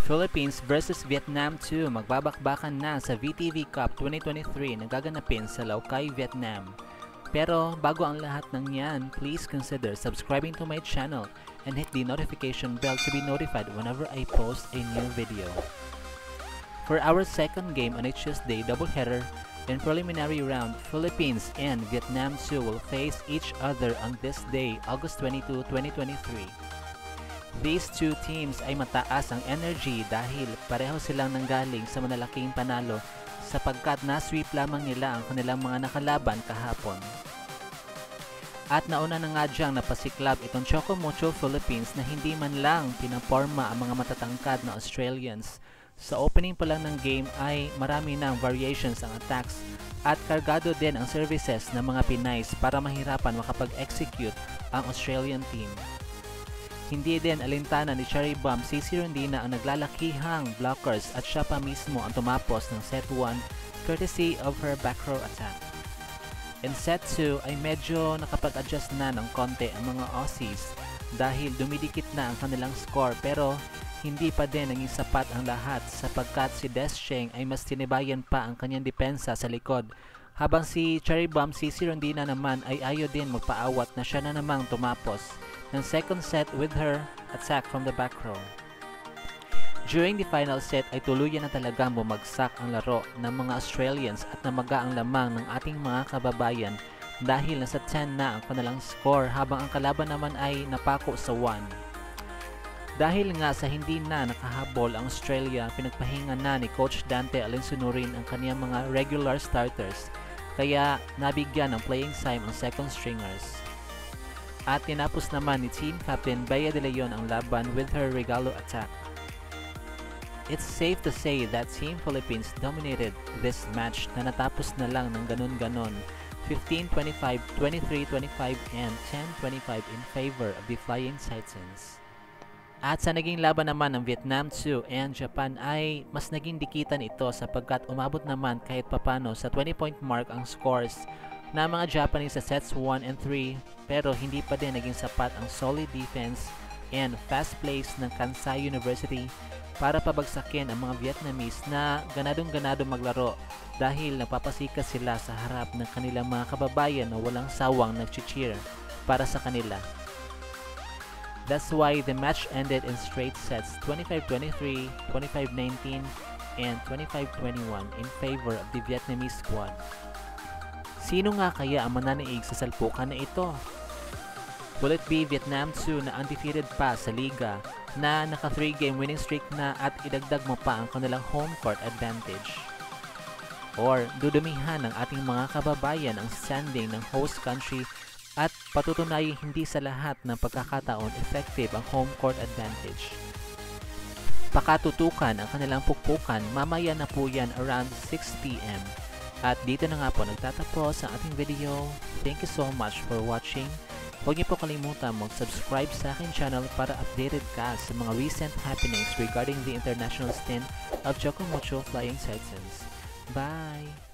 Philippines versus Vietnam 2 magbabakbakan na sa VTV Cup 2023 na gaganapin sa Laokai, Vietnam. Pero bago ang lahat ng yan, please consider subscribing to my channel and hit the notification bell to be notified whenever I post a new video. For our second game on a Tuesday doubleheader, in preliminary round, Philippines and Vietnam 2 will face each other on this day, August 22, 2023. These two teams ay mataas ang energy dahil pareho silang nanggaling sa malalaking panalo sapagkat na-sweep lamang nila ang kanilang mga nakalaban kahapon. At nauna na nga diyang napasiklab itong Choco Mucho Philippines na hindi man lang pinaporma ang mga matatangkad na Australians. Sa opening pa lang ng game ay marami ng variations ang attacks at kargado din ang services ng mga Pinays para mahirapan makapag-execute ang Australian team. Hindi din alintana ni Cherry Bomb CC Rondina ang naglalakihang blockers at siya pa mismo ang tumapos ng set 1 courtesy of her back row attack. In set 2 ay medyo nakapag-adjust na ng konti ang mga Aussies dahil dumidikit na ang kanilang score pero hindi pa din naging sapat ang lahat sapagkat si Descheng ay mas tinibayan pa ang kanyang depensa sa likod habang si Cherry Bomb CC Rondina naman ay ayaw din magpaawat na siya na namang tumapos ng second set with her attack from the back row. During the final set ay tuluyan na talagang bumagsak ang laro ng mga Australians at namaga ang lamang ng ating mga kababayan dahil nasa 10 na ang kanilang score habang ang kalaban naman ay napako sa 1. Dahil nga sa hindi na nakahabol ang Australia, pinagpahinga na ni Coach Dante Alinsunurin ang kaniyang mga regular starters kaya nabigyan ng playing time ang second stringers. At tinapos naman ni Team Captain Bea De Leon ang laban with her regalo attack. It's safe to say that Team Philippines dominated this match na natapos na lang ng ganon-ganon 15-25, 23-25 and 10-25 in favor of the Flying Titans. At sa naging laban naman ng Vietnam 2 and Japan ay mas naging dikitan ito sapagkat umabot naman kahit papano sa 20-point mark ang scores na mga Japanese sa sets 1 and 3 pero hindi pa din naging sapat ang solid defense and fast plays ng Kansai University para pabagsakin ang mga Vietnamese na ganadong-ganado maglaro dahil napapasikas sila sa harap ng kanilang mga kababayan na walang sawang nag-cheer para sa kanila. That's why the match ended in straight sets 25-23, 25-19, and 25-21 in favor of the Vietnamese squad. Sino nga kaya ang mananaig sa salpukan na ito? Will it be Vietnam 2 na undefeated pa sa liga na naka 3-game winning streak na at idagdag mo pa ang kanilang home court advantage? Or dudumihan ng ating mga kababayan ang standing ng host country at patutunayang hindi sa lahat ng pagkakataon effective ang home court advantage? Pakatutukan ang kanilang pukpukan mamaya na po yan around 6 PM. At dito na nga po nagtatapos ang ating video. Thank you so much for watching. Huwag niyo po kalimutan mag-subscribe sa aking channel para updated ka sa mga recent happenings regarding the international stint of Choco Mucho Flying Titans. Bye!